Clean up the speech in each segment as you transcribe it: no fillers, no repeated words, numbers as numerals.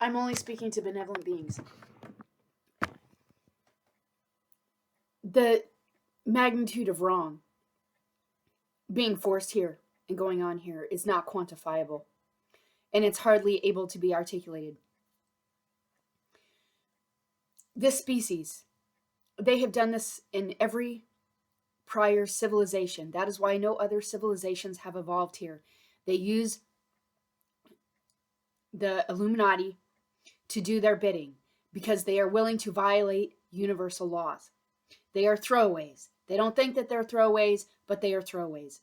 I'm only speaking to benevolent beings. The magnitude of wrong being forced here and going on here is not quantifiable, and it's hardly able to be articulated. This species, they have done this in every prior civilization. That is why no other civilizations have evolved here. They use the Illuminati to do their bidding because they are willing to violate universal laws. They are throwaways. They don't think that they're throwaways, but they are throwaways.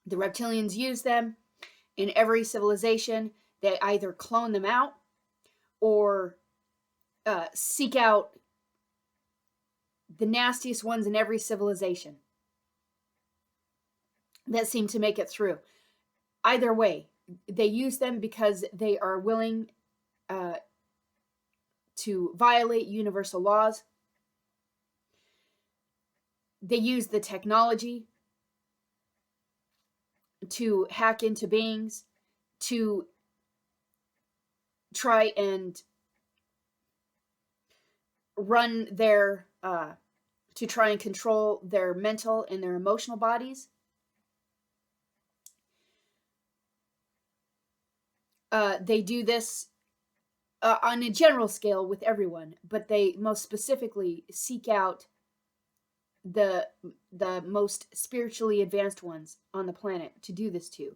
The reptilians use them in every civilization. They either clone them out or seek out the nastiest ones in every civilization that seem to make it through. Either way, they use them because they are willing to violate universal laws. They use the technology to hack into beings, to try and run their, to try and control their mental and their emotional bodies. They do this on a general scale with everyone, but they most specifically seek out the most spiritually advanced ones on the planet to do this to,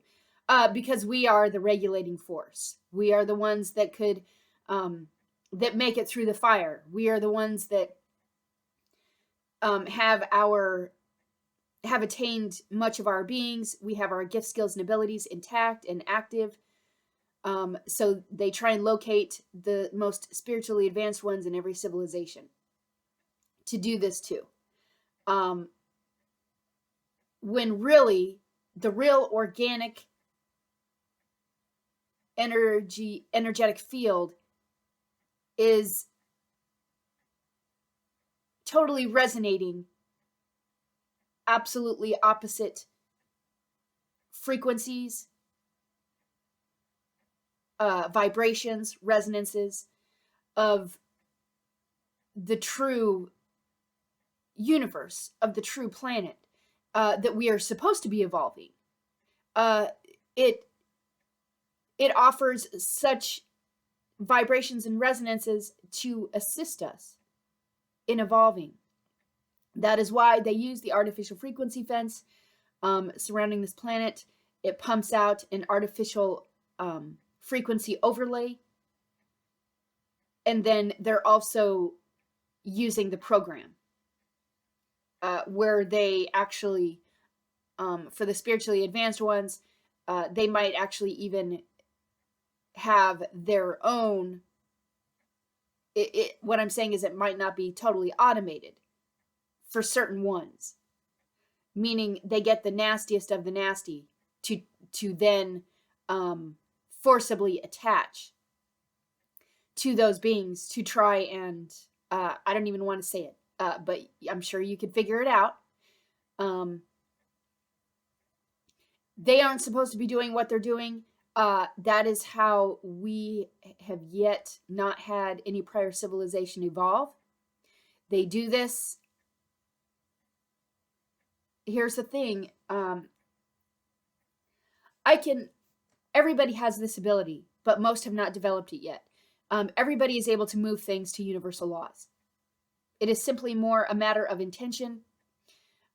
because we are the regulating force. We are the ones that could that make it through the fire. We are the ones that have attained much of our beings. We have our gift, skills, and abilities intact and active. So they try and locate the most spiritually advanced ones in every civilization to do this too. When really the real organic energetic field is totally resonating absolutely opposite frequencies, vibrations, resonances of the true universe, of the true planet that we are supposed to be evolving. It offers such vibrations and resonances to assist us in evolving. That is why they use the artificial frequency fence surrounding this planet. It pumps out an artificial frequency overlay, and then they're also using the program where they actually, for the spiritually advanced ones, they might actually even have their own. What I'm saying is it might not be totally automated for certain ones, meaning they get the nastiest of the nasty to then forcibly attach to those beings to try and I don't even want to say it, but I'm sure you could figure it out. They aren't supposed to be doing what they're doing. That is how we have yet not had any prior civilization evolve. They do this. Here's the thing. Everybody has this ability, but most have not developed it yet. Everybody is able to move things to universal laws. It is simply more a matter of intention,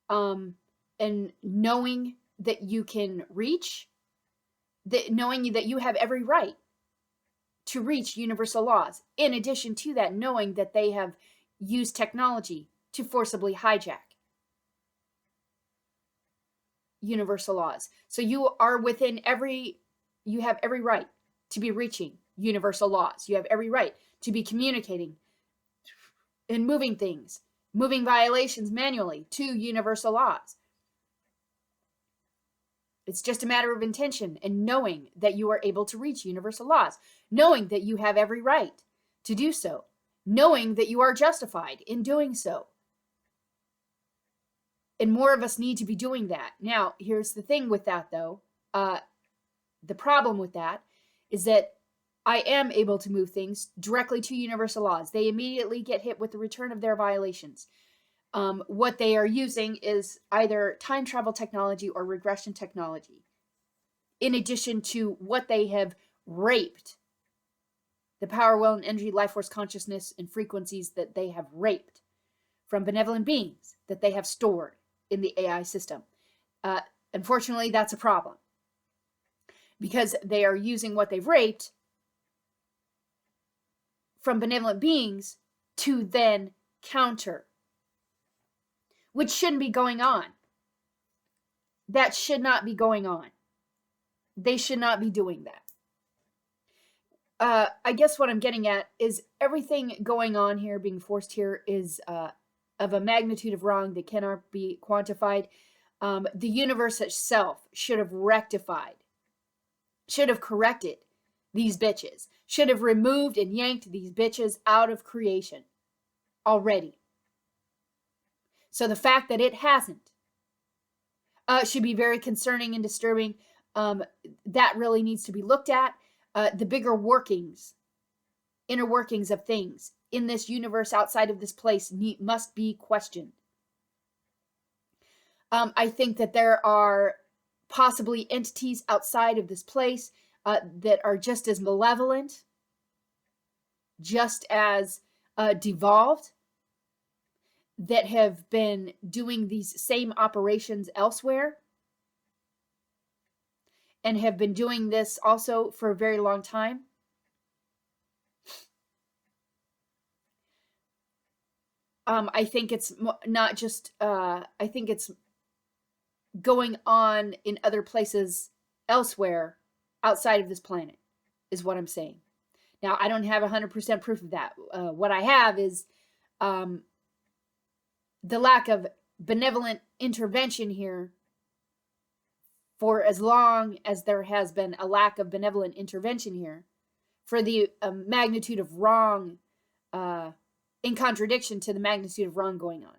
and knowing that you can reach, knowing that you have every right to reach universal laws. In addition to that, knowing that they have used technology to forcibly hijack universal laws. So you are you have every right to be reaching universal laws. You have every right to be communicating and moving things, moving violations manually to universal laws. It's just a matter of intention and knowing that you are able to reach universal laws, knowing that you have every right to do so, knowing that you are justified in doing so. And more of us need to be doing that. Now, here's the thing with that, though. The problem with that is that I am able to move things directly to universal laws. They immediately get hit with the return of their violations. What they are using is either time travel technology or regression technology, in addition to what they have raped, the power, will, and energy, life force, consciousness, and frequencies that they have raped from benevolent beings that they have stored in the AI system. Unfortunately, that's a problem, because they are using what they've raped from benevolent beings to then counter, which shouldn't be going on. That should not be going on. They should not be doing that. I guess what I'm getting at is everything going on here, being forced here, is of a magnitude of wrong that cannot be quantified. The universe itself should have rectified, should have corrected these bitches, should have removed and yanked these bitches out of creation already. So the fact that it hasn't should be very concerning and disturbing. That really needs to be looked at. The bigger workings, inner workings of things in this universe outside of this place must be questioned. I think that there are possibly entities outside of this place that are just as malevolent, just as devolved, that have been doing these same operations elsewhere, and have been doing this also for a very long time. I think it's not just, I think it's going on in other places elsewhere outside of this planet, is what I'm saying. Now, I don't have 100% proof of that. What I have is the lack of benevolent intervention here. For as long as there has been a lack of benevolent intervention here, for the magnitude of wrong, in contradiction to the magnitude of wrong going on.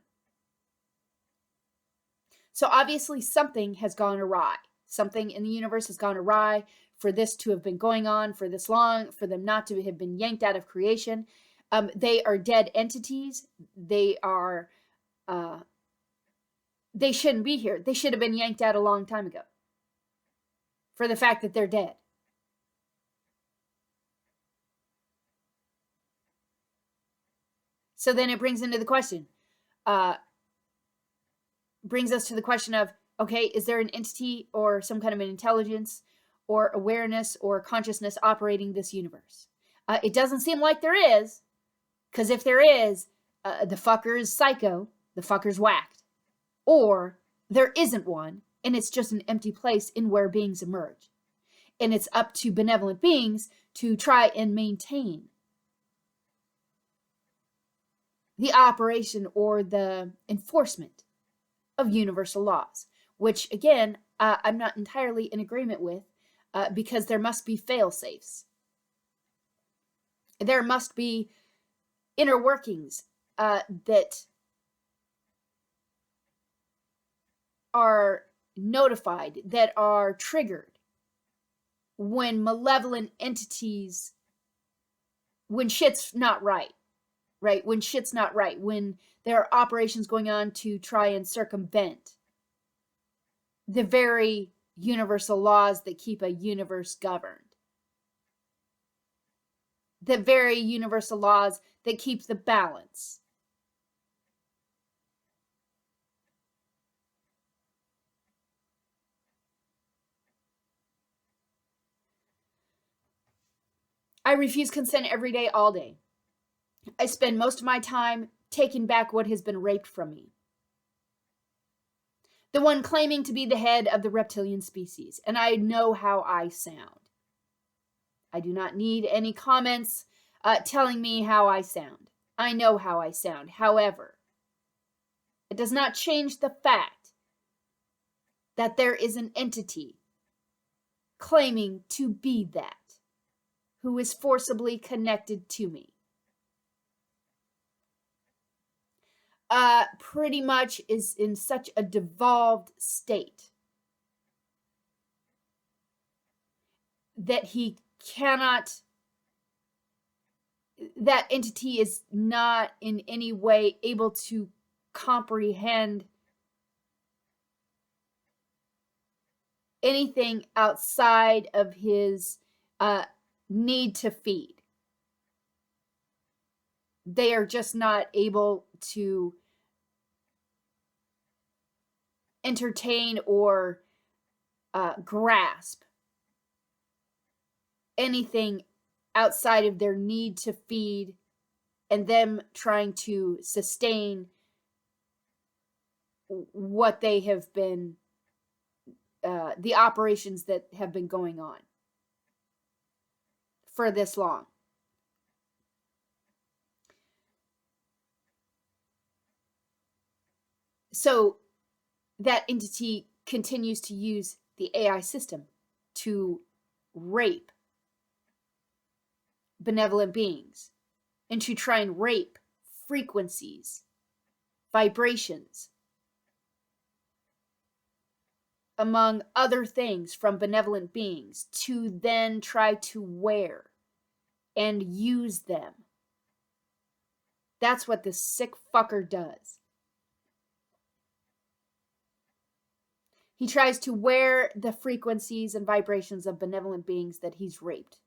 So obviously something has gone awry. Something in the universe has gone awry for this to have been going on for this long, for them not to have been yanked out of creation. They are dead entities. They are, they shouldn't be here. They should have been yanked out a long time ago, for the fact that they're dead. So then it brings into the question, brings us to the question of, okay, is there an entity or some kind of an intelligence or awareness or consciousness operating this universe? It doesn't seem like there is, because if there is, the fucker is psycho, the fucker's whacked. Or there isn't one, and it's just an empty place in where beings emerge. And it's up to benevolent beings to try and maintain the operation or the enforcement of universal laws, which, again, I'm not entirely in agreement with, because there must be fail-safes. There must be inner workings that are notified, that are triggered when malevolent entities, when shit's not right, right? When shit's not right, when there are operations going on to try and circumvent the very universal laws that keep a universe governed. The very universal laws that keep the balance. I refuse consent every day, all day. I spend most of my time taking back what has been raped from me. The one claiming to be the head of the reptilian species, and I know how I sound. I do not need any comments telling me how I sound. I know how I sound. However, it does not change the fact that there is an entity claiming to be that, who is forcibly connected to me. Pretty much is in such a devolved state that he cannot that entity is not in any way able to comprehend anything outside of his need to feed. They are just not able to entertain or grasp anything outside of their need to feed and them trying to sustain what they have been, the operations that have been going on for this long. So that entity continues to use the AI system to rape benevolent beings and to try and rape frequencies, vibrations, among other things from benevolent beings, to then try to wear and use them. That's what this sick fucker does. He tries to wear the frequencies and vibrations of benevolent beings that he's raped.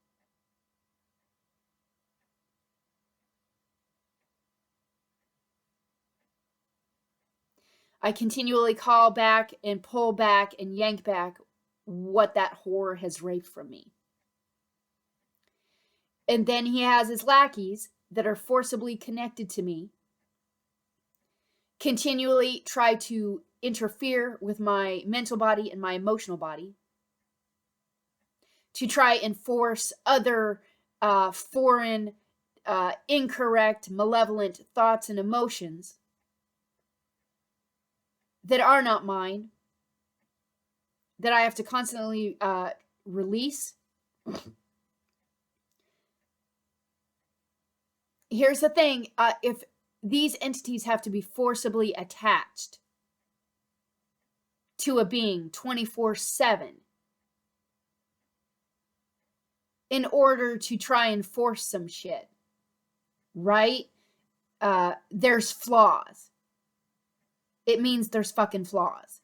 I continually call back and pull back and yank back what that whore has raped from me. And then he has his lackeys that are forcibly connected to me continually try to interfere with my mental body and my emotional body to try and force other foreign, incorrect, malevolent thoughts and emotions that are not mine, that I have to constantly release. Here's the thing, if these entities have to be forcibly attached to a being 24/7 in order to try and force some shit, right? There's flaws. It means there's fucking flaws.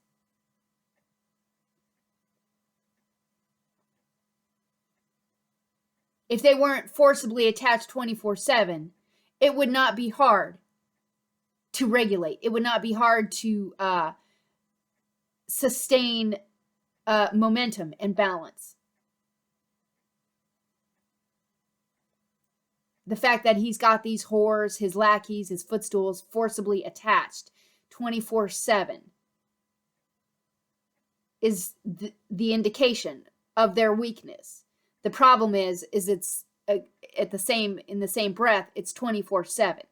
If they weren't forcibly attached 24/7, it would not be hard to regulate. It would not be hard to sustain momentum and balance. The fact that he's got these whores, his lackeys, his footstools forcibly attached 24/7 is the indication of their weakness. The problem is it's in the same breath, it's 24/7.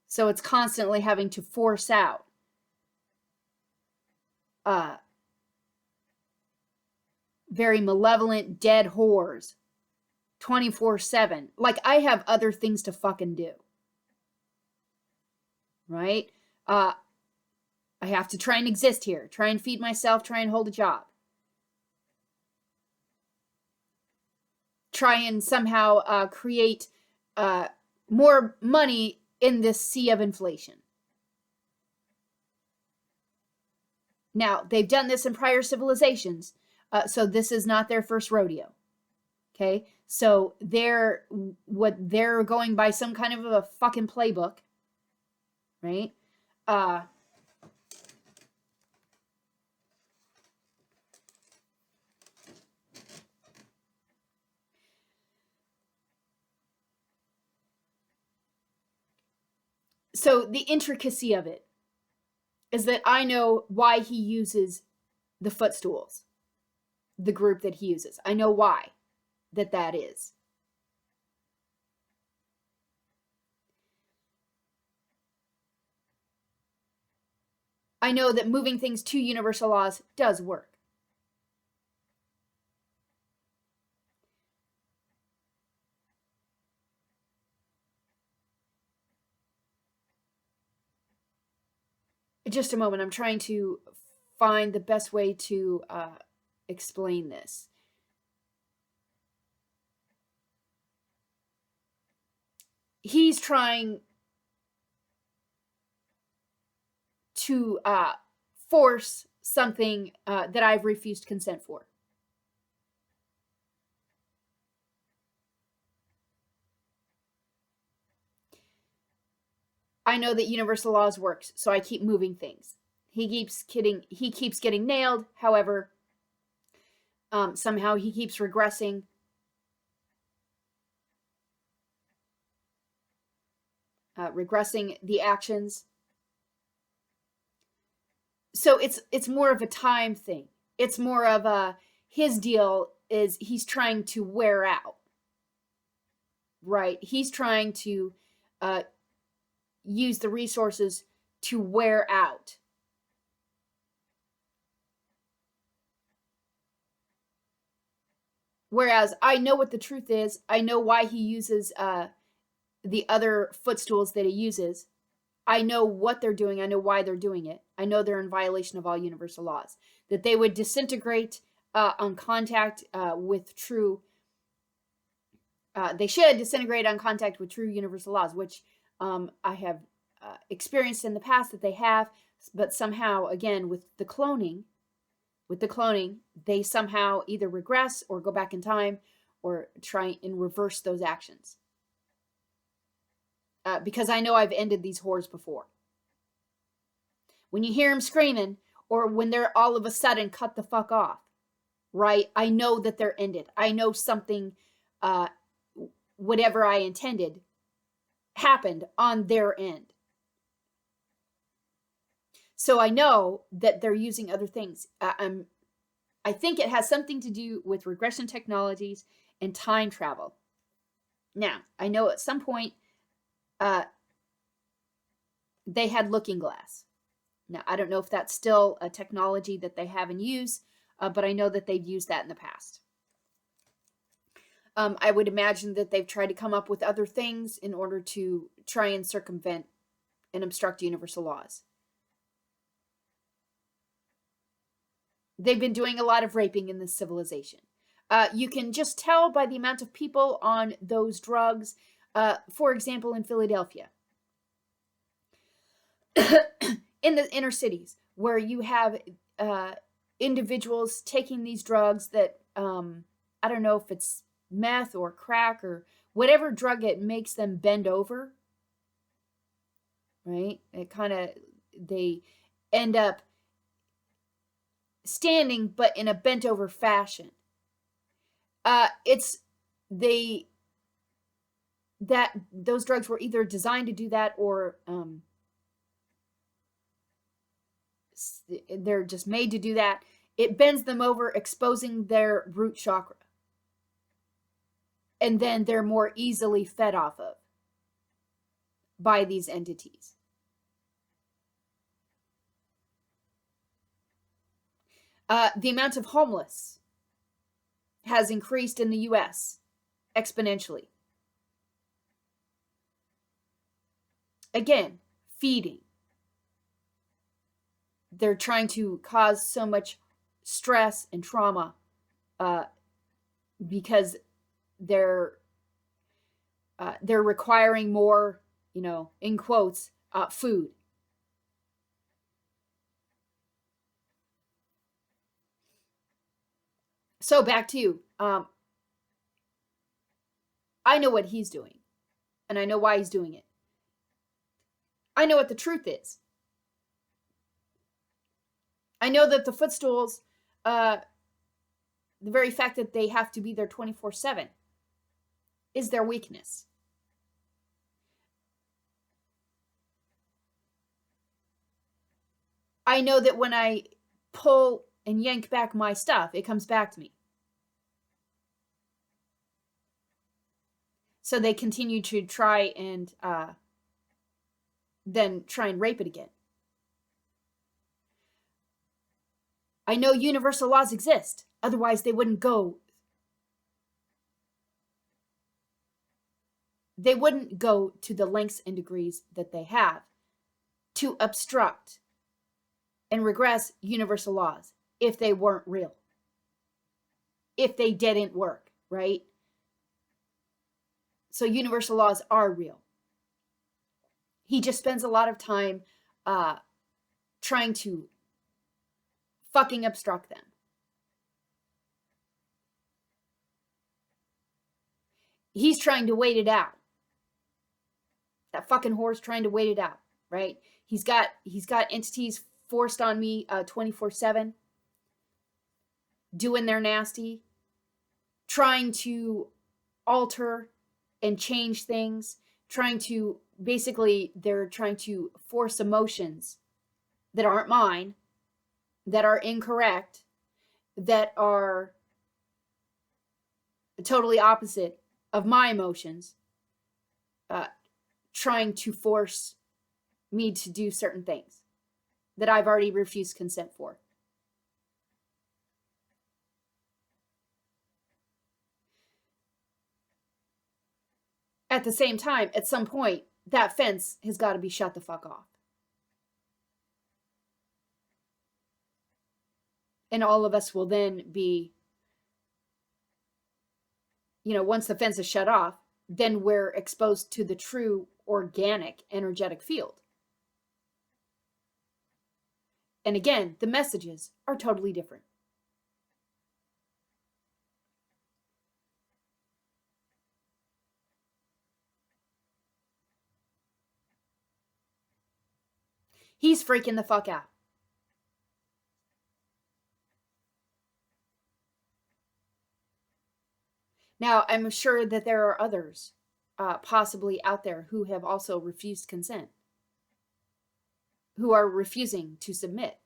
So it's constantly having to force out very malevolent dead whores 24/7. Like, I have other things to fucking do. Right? I have to try and exist here, try and feed myself, try and hold a job. Try and somehow create more money in this sea of inflation. Now, they've done this in prior civilizations, so this is not their first rodeo. Okay? So they're going by some kind of a fucking playbook, right? So the intricacy of it is that I know why he uses the footstools, the group that he uses. I know why that is. I know that moving things to universal laws does work. Just a moment, I'm trying to find the best way to explain this. he's trying to force something that I've refused consent for. I know that universal laws works, so I keep moving things. He keeps getting nailed. However, somehow he keeps regressing. Regressing the actions. So it's more of a time thing. It's more of a, his deal is he's trying to wear out. Right? He's trying to use the resources to wear out. Whereas I know what the truth is. I know why he uses the other footstools that he uses. I know what they're doing. I know why they're doing it. I know they're in violation of all universal laws. That they would disintegrate on contact with true. They should disintegrate on contact with true universal laws, which I have experienced in the past that they have. But somehow, again, with the cloning, they somehow either regress or go back in time or try and reverse those actions. Because I know I've ended these whores before. When you hear them screaming, or when they're all of a sudden cut the fuck off, right? I know that they're ended. I know something, whatever I intended, happened on their end. So I know that they're using other things. I think it has something to do with regression technologies and time travel. Now, I know at some point, they had looking glass. Now, I don't know if that's still a technology that they have in use, but I know that they've used that in the past. I would imagine that they've tried to come up with other things in order to try and circumvent and obstruct universal laws. They've been doing a lot of raping in this civilization. You can just tell by the amount of people on those drugs. For example, in Philadelphia, in the inner cities, where you have individuals taking these drugs that, I don't know if it's meth or crack or whatever drug it makes them bend over, right? They end up standing, but in a bent over fashion. Those drugs were either designed to do that or they're just made to do that. It bends them over, exposing their root chakra. And then they're more easily fed off of by these entities. The amount of homeless has increased in the US exponentially. Again, feeding. They're trying to cause so much stress and trauma because they're requiring more, in quotes, food. So back to you. I know what he's doing, and I know why he's doing it. I know what the truth is. I know that the footstools, the very fact that they have to be there 24/7 is their weakness. I know that when I pull and yank back my stuff, it comes back to me. So they continue to try and then try and rape it again. I know universal laws exist. Otherwise, they wouldn't go. They wouldn't go to the lengths and degrees that they have to obstruct and regress universal laws if they weren't real. If they didn't work, right? So universal laws are real. He just spends a lot of time trying to fucking obstruct them. He's trying to wait it out. That fucking whore's trying to wait it out, right? He's got entities forced on me 24/7, doing their nasty, trying to alter and change things, trying to, basically, they're trying to force emotions that aren't mine, that are incorrect, that are totally opposite of my emotions, trying to force me to do certain things that I've already refused consent for. At the same time, at some point, that fence has got to be shut the fuck off. And all of us will then be, once the fence is shut off, then we're exposed to the true organic energetic field. And again, the messages are totally different. He's freaking the fuck out. Now, I'm sure that there are others possibly out there who have also refused consent, who are refusing to submit.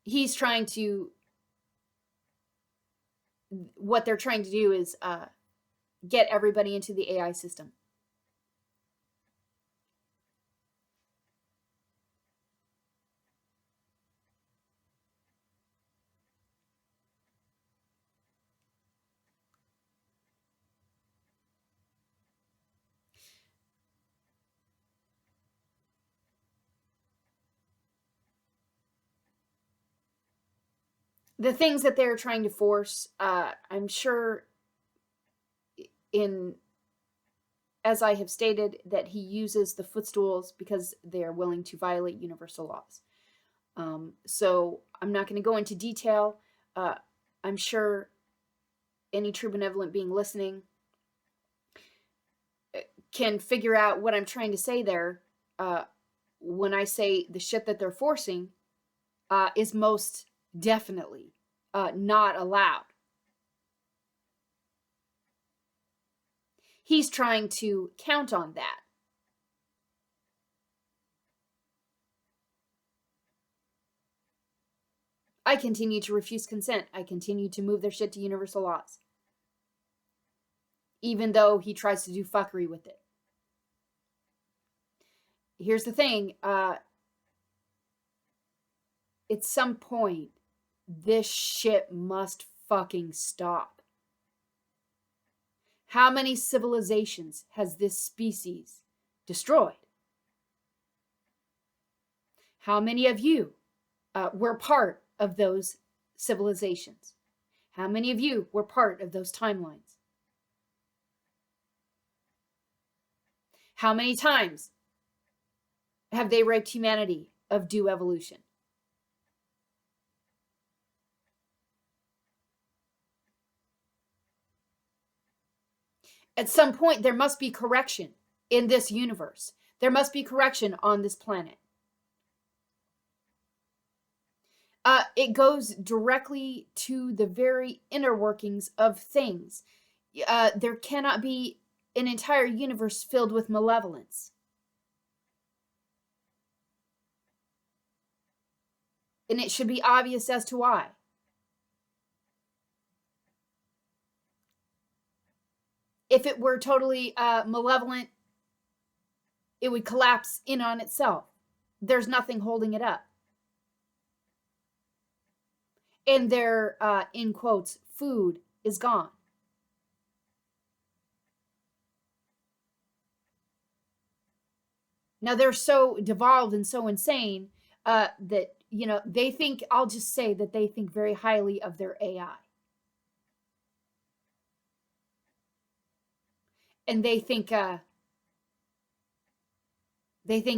He's trying to, what they're trying to do is get everybody into the AI system. The things that they're trying to force, I'm sure, as I have stated, that he uses the footstools because they are willing to violate universal laws. So I'm not going to go into detail. I'm sure any true benevolent being listening can figure out what I'm trying to say there. When I say the shit that they're forcing is most definitely not allowed. He's trying to count on that. I continue to refuse consent. I continue to move their shit to universal laws, even though he tries to do fuckery with it. Here's the thing. At some point, this shit must fucking stop. How many civilizations has this species destroyed? How many of you were part of those civilizations? How many of you were part of those timelines? How many times have they raped humanity of due evolution? At some point, there must be correction in this universe. There must be correction on this planet. It goes directly to the very inner workings of things. There cannot be an entire universe filled with malevolence. And it should be obvious as to why. If it were totally malevolent, it would collapse in on itself. There's nothing holding it up. And their, in quotes, food is gone. Now, they're so devolved and so insane that, they think, I'll just say that they think very highly of their AI. and they think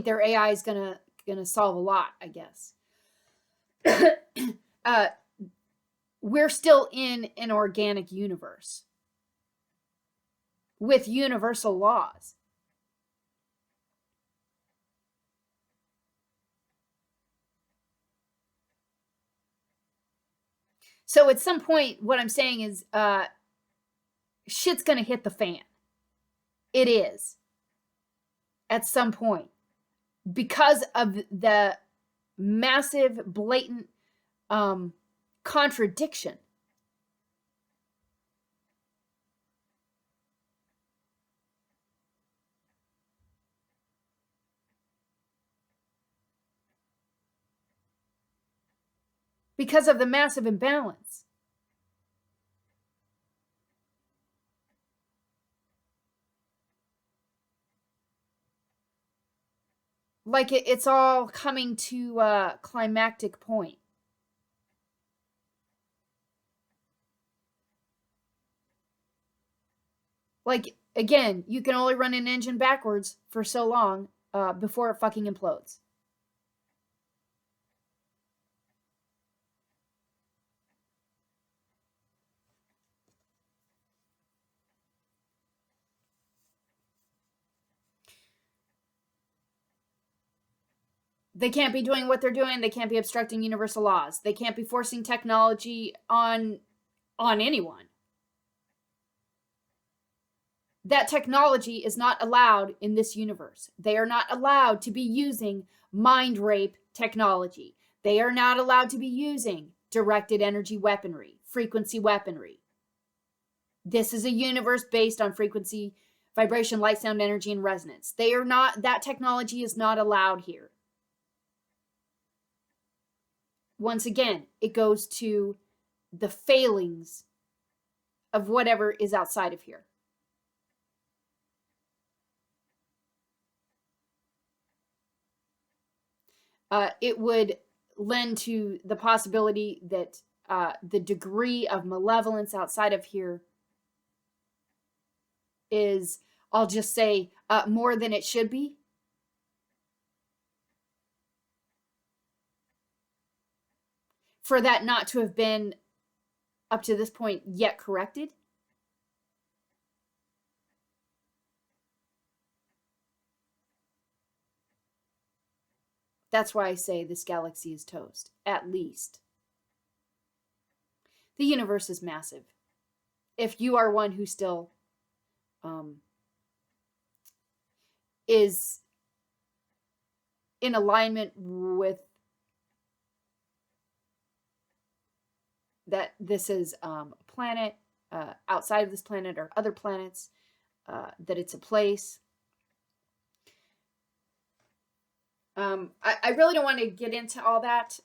their AI is gonna solve a lot, I guess. We're still in an organic universe with universal laws. So at some point, what I'm saying is shit's gonna hit the fan. It is. At some point. Because of the massive, blatant contradiction. Because of the massive imbalance. Like it's all coming to a climactic point. Like, again, you can only run an engine backwards for so long before it fucking implodes. They can't be doing what they're doing. They can't be obstructing universal laws. They can't be forcing technology on anyone. That technology is not allowed in this universe. They are not allowed to be using mind rape technology. They are not allowed to be using directed energy weaponry, frequency weaponry. This is a universe based on frequency, vibration, light, sound, energy, and resonance. They are not, that technology is not allowed here. Once again, it goes to the failings of whatever is outside of here. It would lend to the possibility that the degree of malevolence outside of here is, I'll just say, more than it should be. For that not to have been, up to this point, yet corrected. That's why I say this galaxy is toast, at least. The universe is massive. If you are one who still is in alignment with that this is a planet outside of this planet or other planets, that it's a place. I really don't want to get into all that,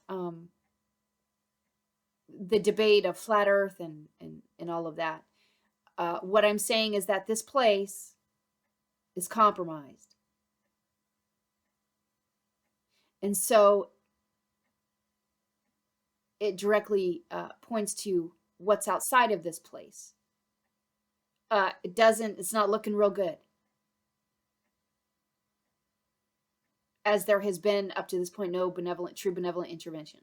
the debate of flat earth and all of that. What I'm saying is that this place is compromised. And so it directly points to what's outside of this place. It's not looking real good. As there has been up to this point no true benevolent intervention.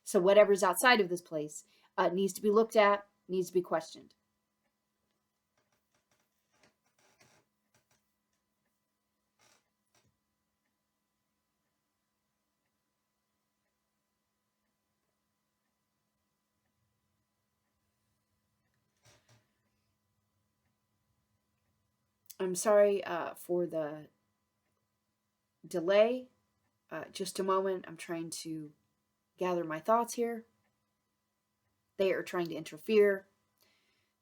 So whatever's outside of this place needs to be looked at, needs to be questioned. I'm sorry for the delay. Just a moment. I'm trying to gather my thoughts here. They are trying to interfere.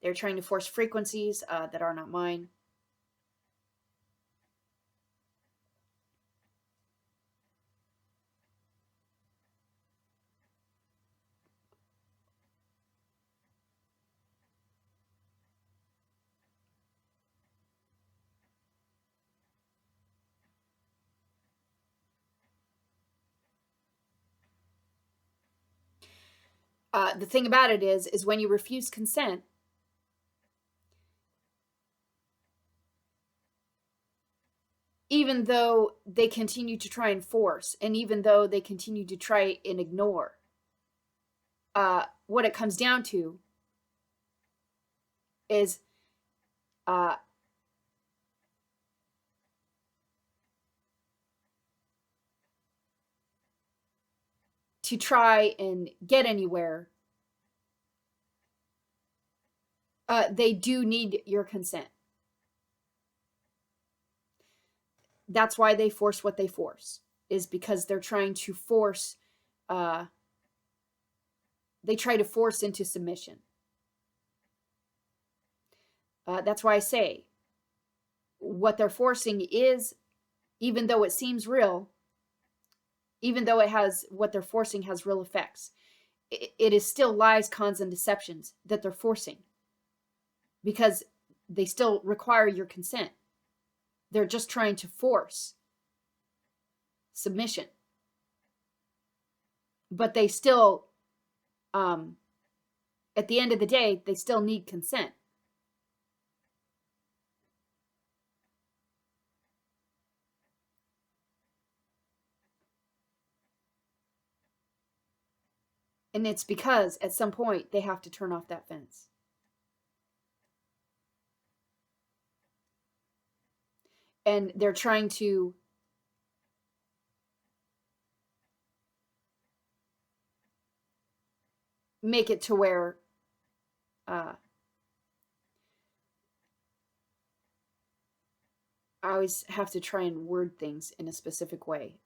They're trying to force frequencies that are not mine. The thing about it is when you refuse consent, even though they continue to try and force, and even though they continue to try and ignore, what it comes down to is to try and get anywhere, they do need your consent. That's why they force what they force, is because they're trying to force, they try to force into submission. That's why I say what they're forcing is, even though it seems real, even though what they're forcing has real effects, it is still lies, cons, and deceptions that they're forcing, because they still require your consent. They're just trying to force submission. But they still, at the end of the day, they still need consent. And it's because at some point they have to turn off that fence. And they're trying to make it to where I always have to try and word things in a specific way.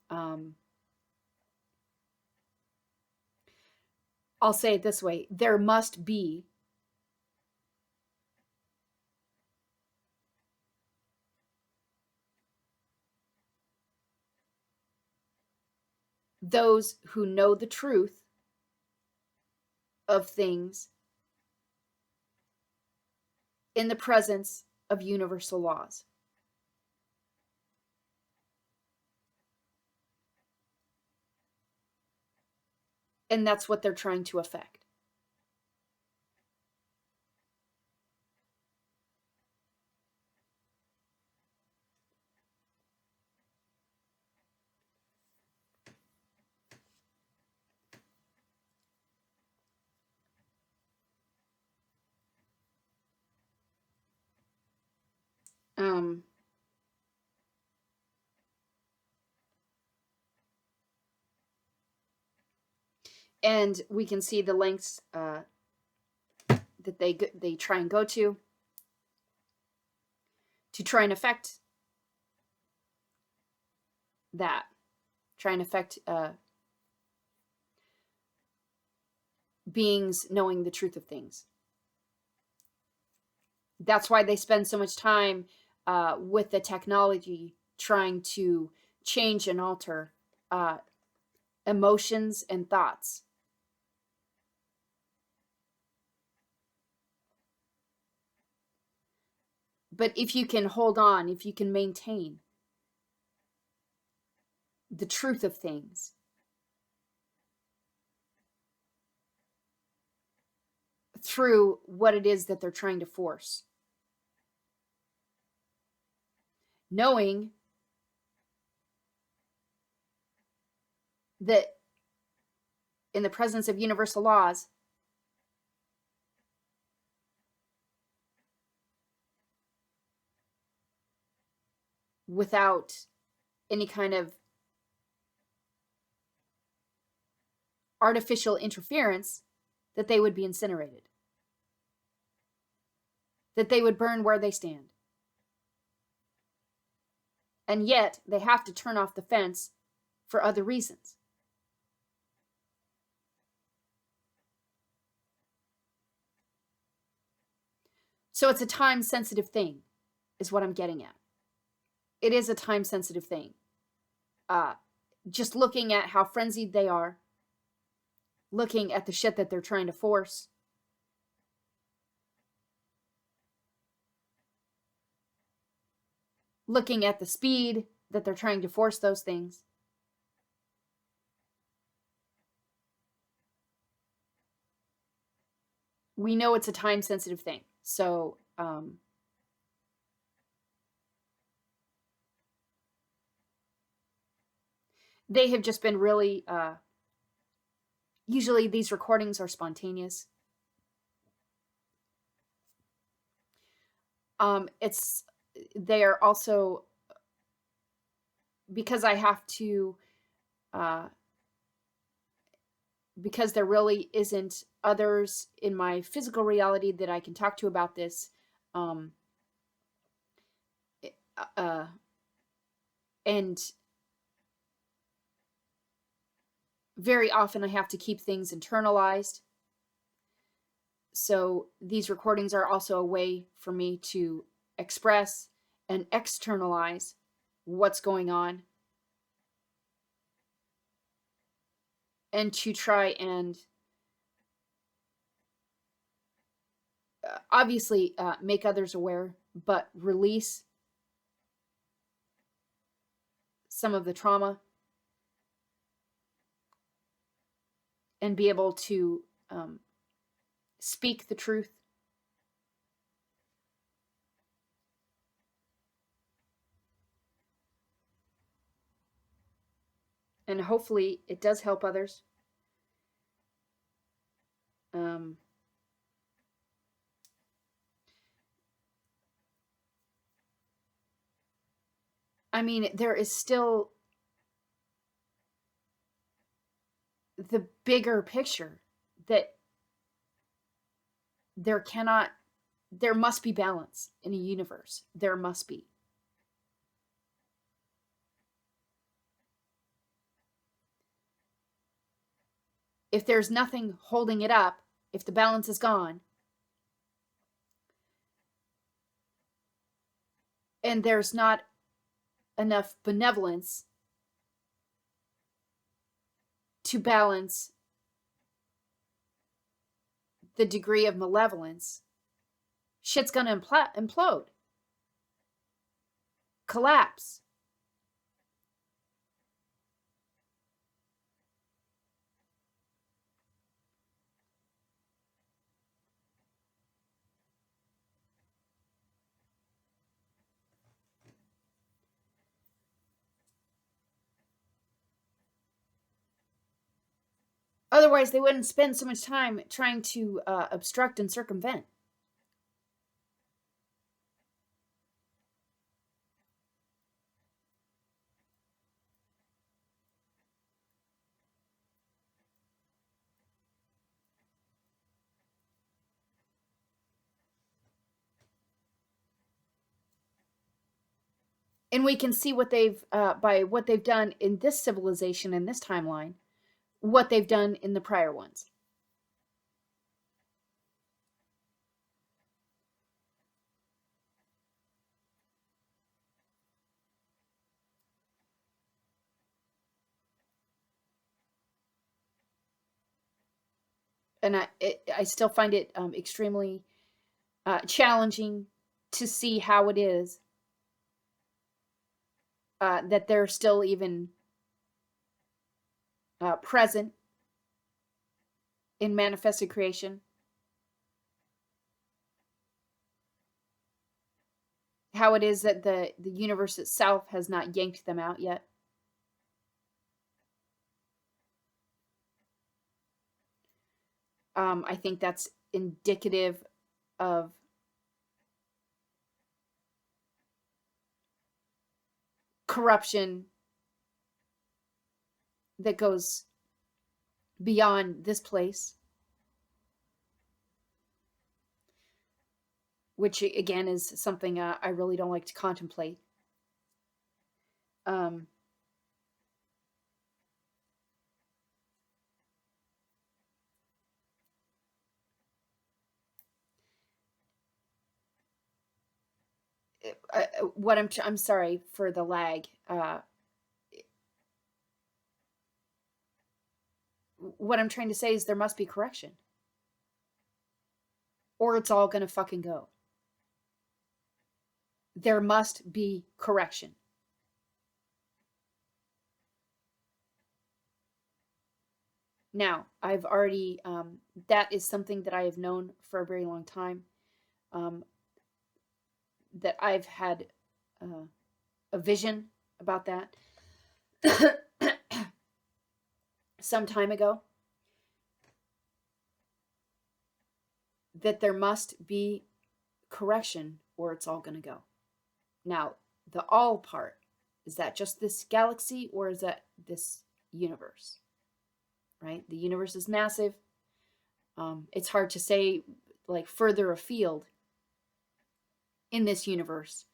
I'll say it this way: there must be those who know the truth of things in the presence of universal laws. And that's what they're trying to affect. And we can see the lengths that they try and go to try and affect that, try and affect beings knowing the truth of things. That's why they spend so much time with the technology trying to change and alter emotions and thoughts. But if you can hold on, if you can maintain the truth of things, through what it is that they're trying to force, knowing that in the presence of universal laws, without any kind of artificial interference, that they would be incinerated, that they would burn where they stand. And yet they have to turn off the fence for other reasons. So it's a time-sensitive thing, is what I'm getting at. It is a time-sensitive thing. Just looking at how frenzied they are, looking at the shit that they're trying to force, looking at the speed that they're trying to force those things, we know it's a time-sensitive thing. So they have just been really, usually these recordings are spontaneous. They are also, because I have to, because there really isn't others in my physical reality that I can talk to about this, and very often I have to keep things internalized. So these recordings are also a way for me to express and externalize what's going on, and to try and obviously make others aware, but release some of the trauma and be able to speak the truth. And hopefully it does help others. I mean, there is still the bigger picture that there must be balance in a universe. There must be. If there's nothing holding it up, if the balance is gone, and there's not enough benevolence to balance the degree of malevolence, shit's gonna implode, collapse. Otherwise, they wouldn't spend so much time trying to obstruct and circumvent. And we can see what they've, by what they've done in this civilization, in this timeline, what they've done in the prior ones. And I still find it extremely challenging to see how it is that they're still even present in manifested creation. How it is that the universe itself has not yanked them out yet. I think that's indicative of corruption that goes beyond this place, which again is something I really don't like to contemplate. What I'm sorry for the lag. What I'm trying to say is there must be correction, or it's all gonna fucking go. There must be correction. Now, I've already, that is something that I have known for a very long time, that I've had a vision about that. some time ago that there must be correction or it's all going to go. Now, the all part, is that just this galaxy or is that this universe? Right? The universe is massive. It's hard to say, like, further afield in this universe,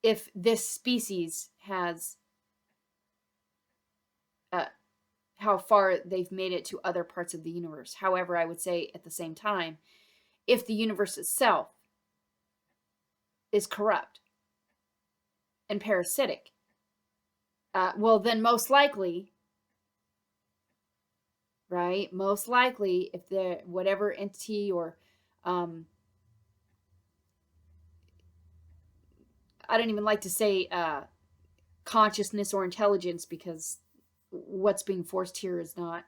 if this species has how far they've made it to other parts of the universe. However, I would say at the same time, if the universe itself is corrupt and parasitic, well, then most likely, right? Most likely, if the whatever entity or I don't even like to say consciousness or intelligence, because what's being forced here is not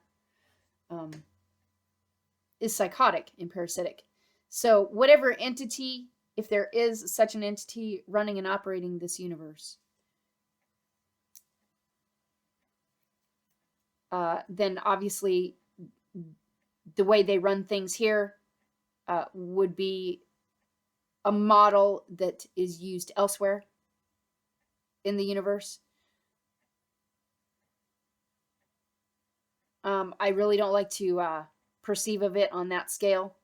is psychotic and parasitic. So whatever entity, if there is such an entity running and operating this universe, then obviously the way they run things here would be a model that is used elsewhere in the universe. I really don't like to perceive of it on that scale.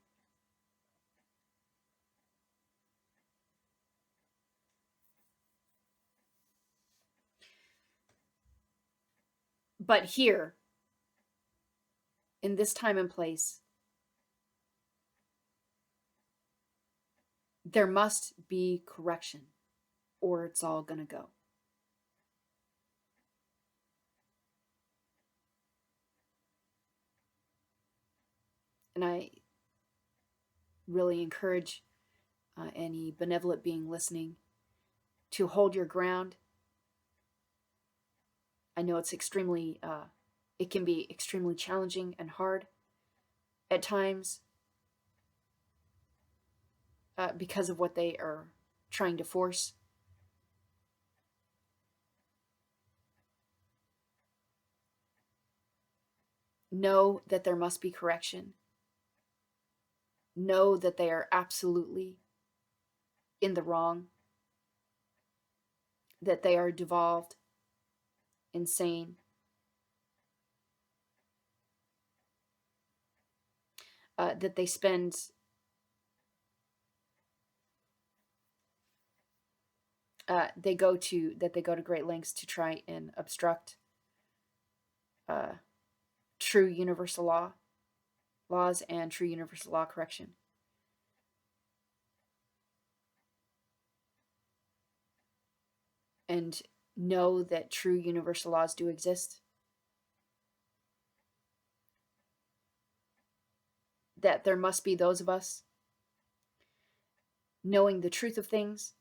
But here, in this time and place, there must be correction or it's all going to go. And I really encourage any benevolent being listening to hold your ground. I know it's extremely, it can be extremely challenging and hard at times because of what they are trying to force. Know that there must be correction. Know that they are absolutely in the wrong, that they are devolved, insane, that they spend they go to great lengths to try and obstruct true universal laws and true universal law correction. And know that true universal laws do exist. That there must be those of us knowing the truth of things,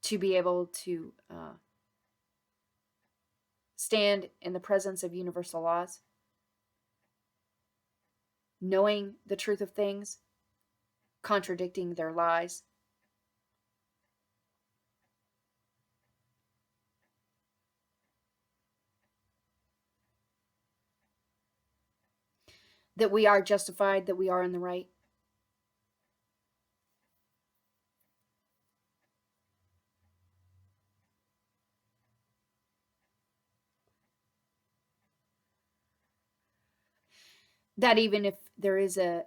to be able to stand in the presence of universal laws, knowing the truth of things, contradicting their lies. That we are justified, that we are in the right. That even if there is an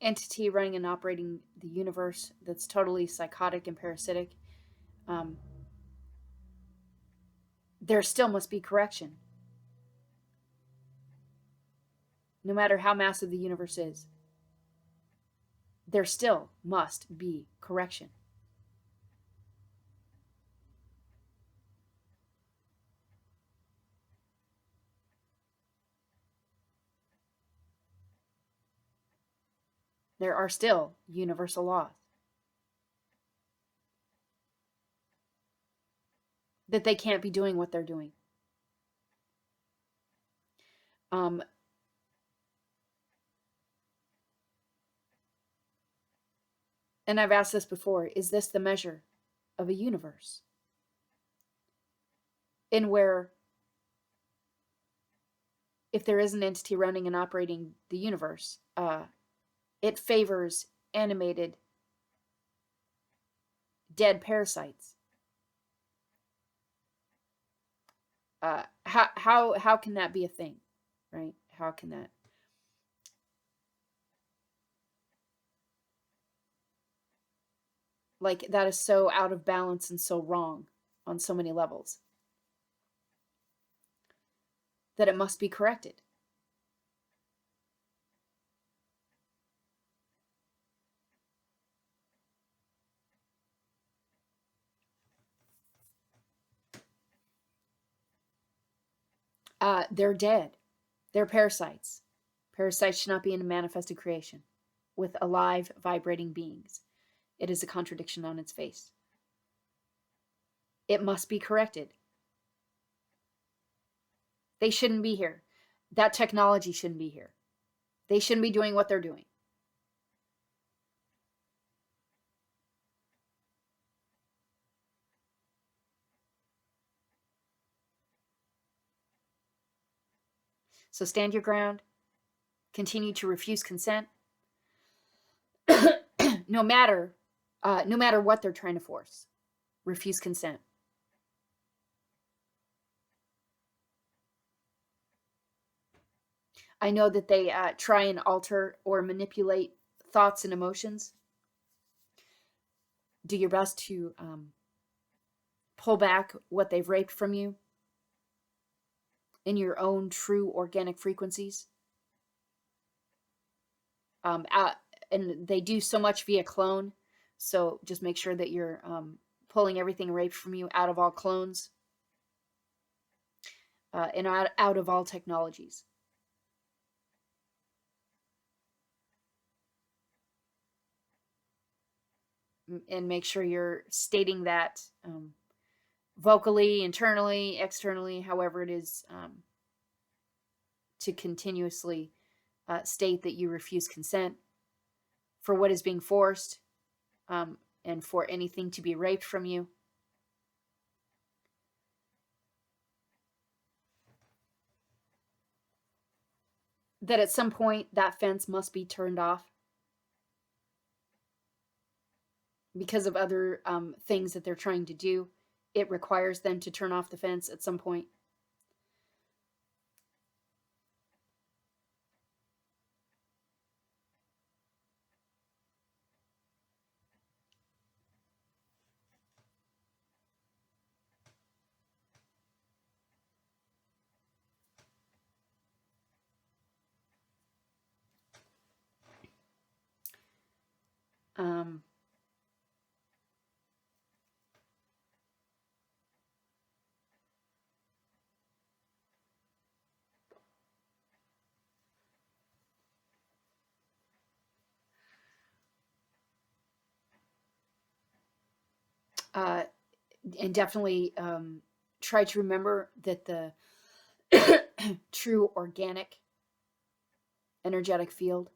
entity running and operating the universe that's totally psychotic and parasitic, there still must be correction. No matter how massive the universe is, there still must be correction. There are still universal laws. That they can't be doing what they're doing. And I've asked this before, is this the measure of a universe in where if there is an entity running and operating the universe, it favors animated dead parasites. How can that be a thing, right? How can that? Like, that is so out of balance and so wrong on so many levels that it must be corrected. They're dead. They're parasites. Parasites should not be in a manifested creation with alive, vibrating beings. It is a contradiction on its face. It must be corrected. They shouldn't be here. That technology shouldn't be here. They shouldn't be doing what they're doing. So stand your ground. Continue to refuse consent. no matter what they're trying to force. Refuse consent. I know that they try and alter or manipulate thoughts and emotions. Do your best to pull back what they've raped from you in your own true organic frequencies. And they do so much via clone, so just make sure that you're pulling everything raped from you out of all clones and out of all technologies. And make sure you're stating that vocally, internally, externally, however it is, to continuously state that you refuse consent for what is being forced, and for anything to be raped from you. That at some point that fence must be turned off because of other things that they're trying to do. It requires them to turn off the fence at some point. And definitely try to remember that the true organic energetic field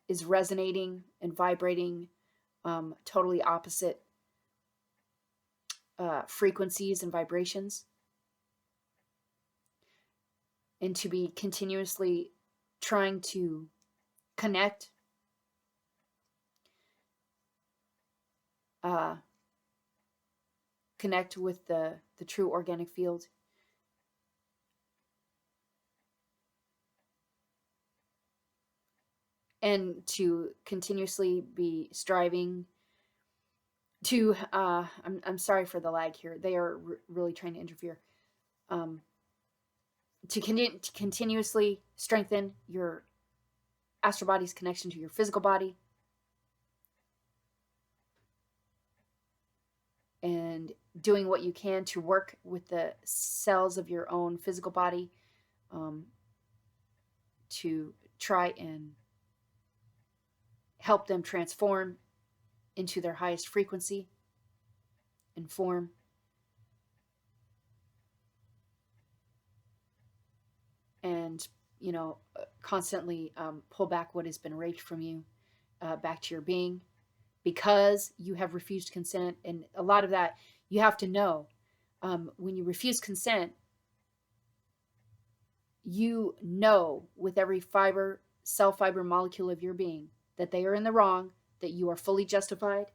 is resonating and vibrating totally opposite frequencies and vibrations, and to be continuously trying to connect with the true organic field. And to continuously be striving to, I'm sorry for the lag here. They are really trying to interfere. To continuously strengthen your astral body's connection to your physical body. And doing what you can to work with the cells of your own physical body to try and help them transform into their highest frequency and form. And, constantly pull back what has been raped from you back to your being, because you have refused consent. And a lot of that you have to know. When you refuse consent, you know with every fiber, cell fiber, molecule of your being that they are in the wrong, that you are fully justified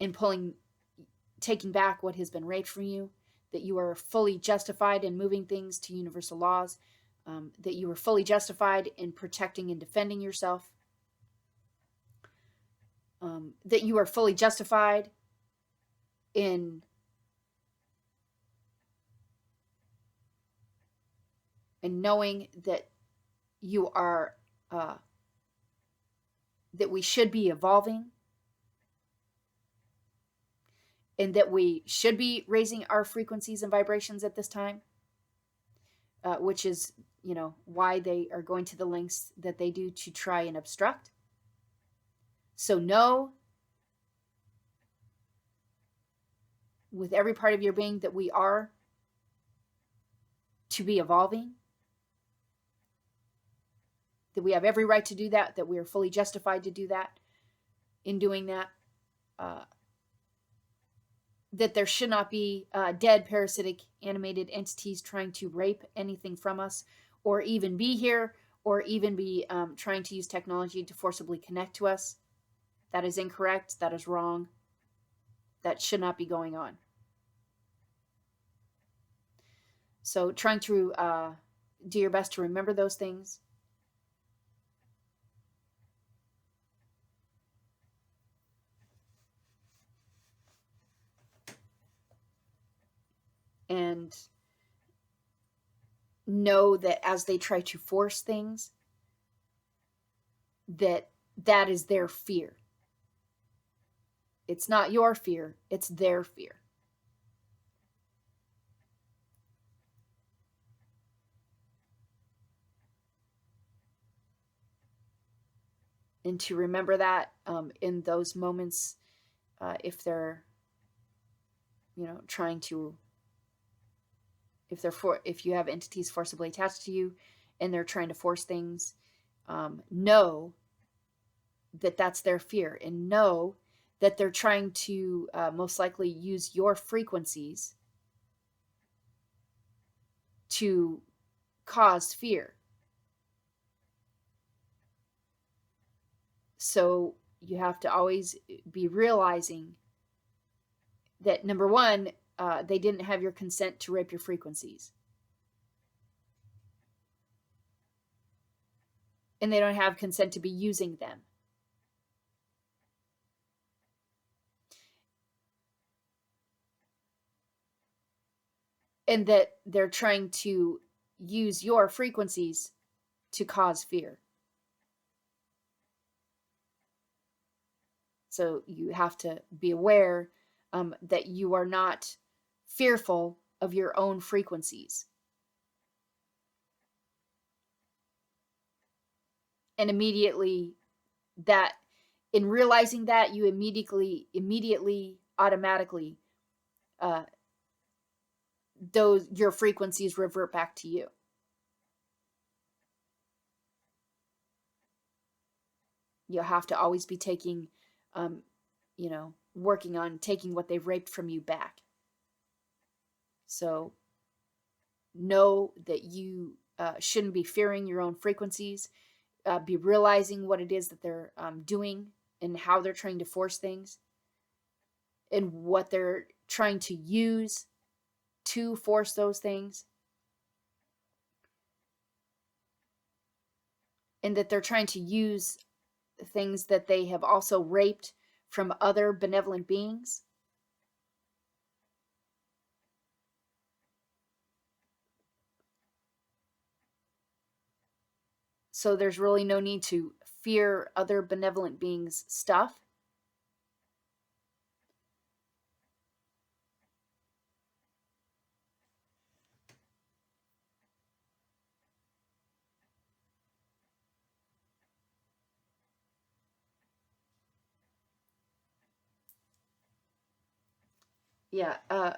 in taking back what has been raped from you, that you are fully justified in moving things to universal laws, that you are fully justified in protecting and defending yourself, that you are fully justified in knowing that you are that we should be evolving, and that we should be raising our frequencies and vibrations at this time, which is, why they are going to the lengths that they do to try and obstruct. So know with every part of your being that we are to be evolving, that we have every right to do that, that we are fully justified to do that, in doing that, that there should not be dead, parasitic, animated entities trying to rape anything from us, or even be here, or even be trying to use technology to forcibly connect to us. That is incorrect. That is wrong. That should not be going on. So trying to do your best to remember those things. And know that as they try to force things, that is their fear. It's not your fear, it's their fear. And to remember that in those moments, if they're, trying to, if you have entities forcibly attached to you and they're trying to force things, know that that's their fear, and know that they're trying to most likely use your frequencies to cause fear. So you have to always be realizing that, number one, they didn't have your consent to rape your frequencies. And they don't have consent to be using them. And that they're trying to use your frequencies to cause fear. So you have to be aware that you are not fearful of your own frequencies. And immediately, that, in realizing that, you immediately, automatically, your frequencies revert back to you. You'll have to always be taking, working on taking what they've raped from you back. So know that you shouldn't be fearing your own frequencies. Be realizing what it is that they're doing, and how they're trying to force things, and what they're trying to use to force those things. And that they're trying to use things that they have also raped from other benevolent beings. So there's really no need to fear other benevolent beings' stuff. Yeah, I'm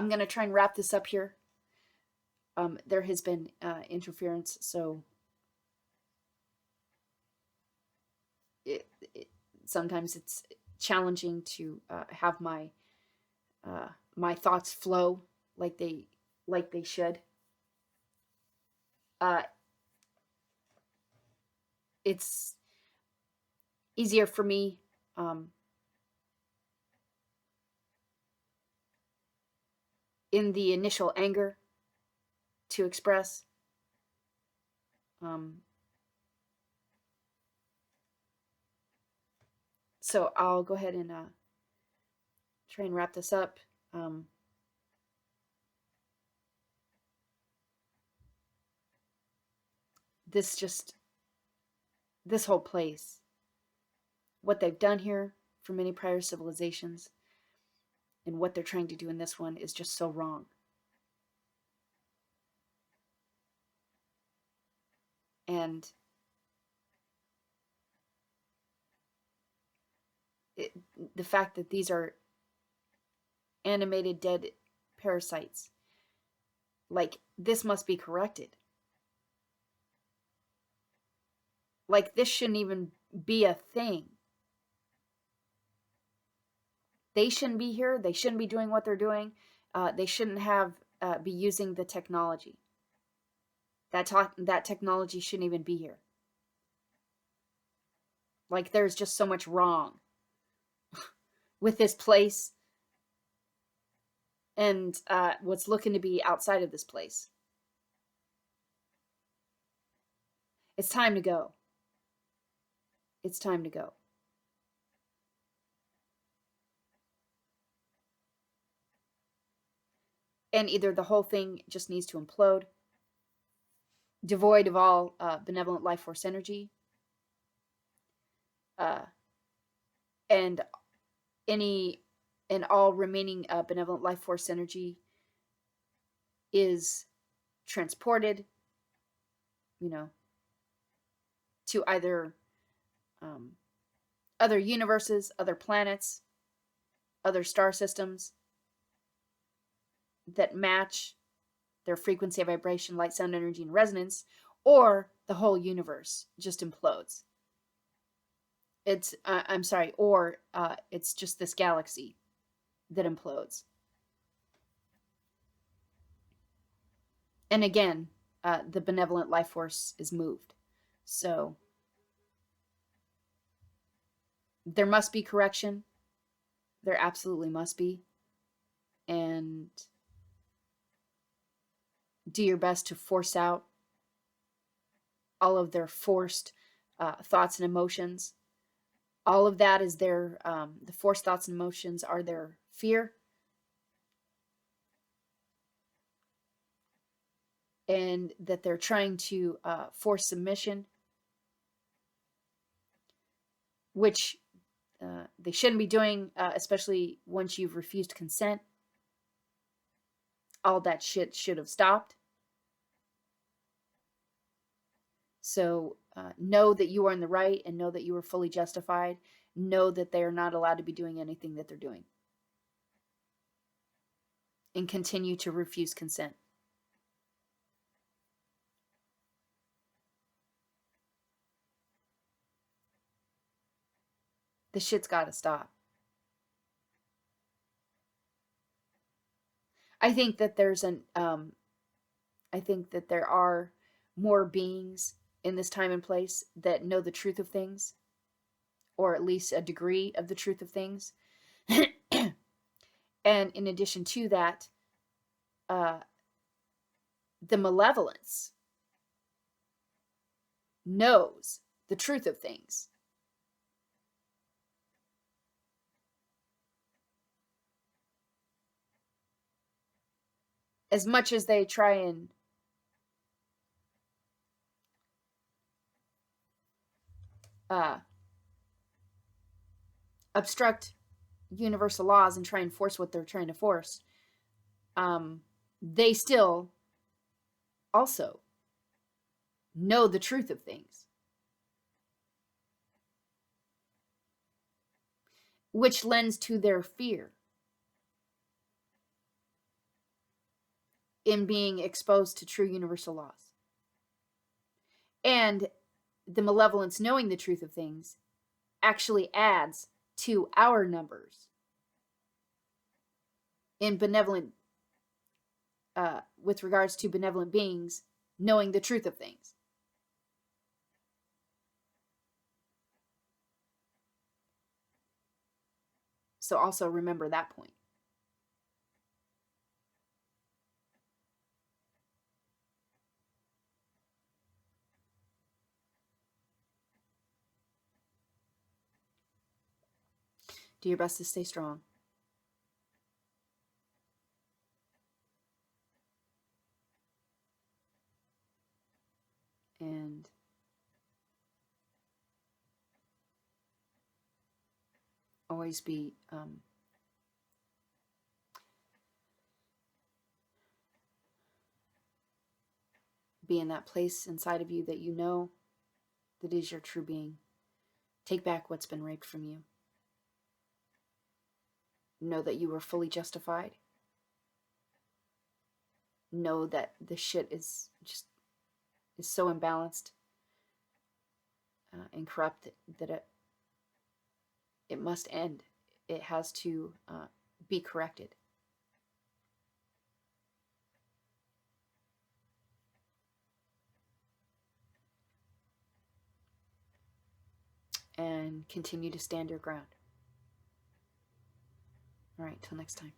going to try and wrap this up here. There has been interference, so sometimes it's challenging to have my my thoughts flow like they should. It's easier for me in the initial anger to express. So I'll go ahead and try and wrap this up. This whole place, what they've done here for many prior civilizations and what they're trying to do in this one is just so wrong. And the fact that these are animated dead parasites, like, this must be corrected. Like, this shouldn't even be a thing. They shouldn't be here. They shouldn't be doing what they're doing. They shouldn't have be using the technology. That technology shouldn't even be here. Like, there's just so much wrong with this place and what's looking to be outside of this place. It's time to go. It's time to go. And either the whole thing just needs to implode, devoid of all benevolent life force energy, and all remaining benevolent life force energy is transported, to either other universes, other planets, other star systems that match their frequency, vibration, light, sound, energy, and resonance, or the whole universe just implodes. It's it's just this galaxy that implodes. And again, the benevolent life force is moved. So there must be correction. There absolutely must be. And do your best to force out all of their forced thoughts and emotions. All of that is the forced thoughts and emotions are their fear. And that they're trying to force submission, which they shouldn't be doing, especially once you've refused consent. All that shit should have stopped. So know that you are in the right and know that you are fully justified. Know that they are not allowed to be doing anything that they're doing. And continue to refuse consent. The shit's got to stop. I think that there are more beings in this time and place that know the truth of things, or at least a degree of the truth of things. And in addition to that, the malevolence knows the truth of things. As much as they try and obstruct universal laws and try and force what they're trying to force, they still also know the truth of things, which lends to their fear in being exposed to true universal laws. And the malevolence knowing the truth of things actually adds to our numbers in benevolent, with regards to benevolent beings knowing the truth of things. So also remember that point. Do your best to stay strong. And always be in that place inside of you that you know that is your true being. Take back what's been raped from you. Know that you were fully justified. Know that the shit is so imbalanced and corrupt that it must end. It has to be corrected. And continue to stand your ground. All right, till next time.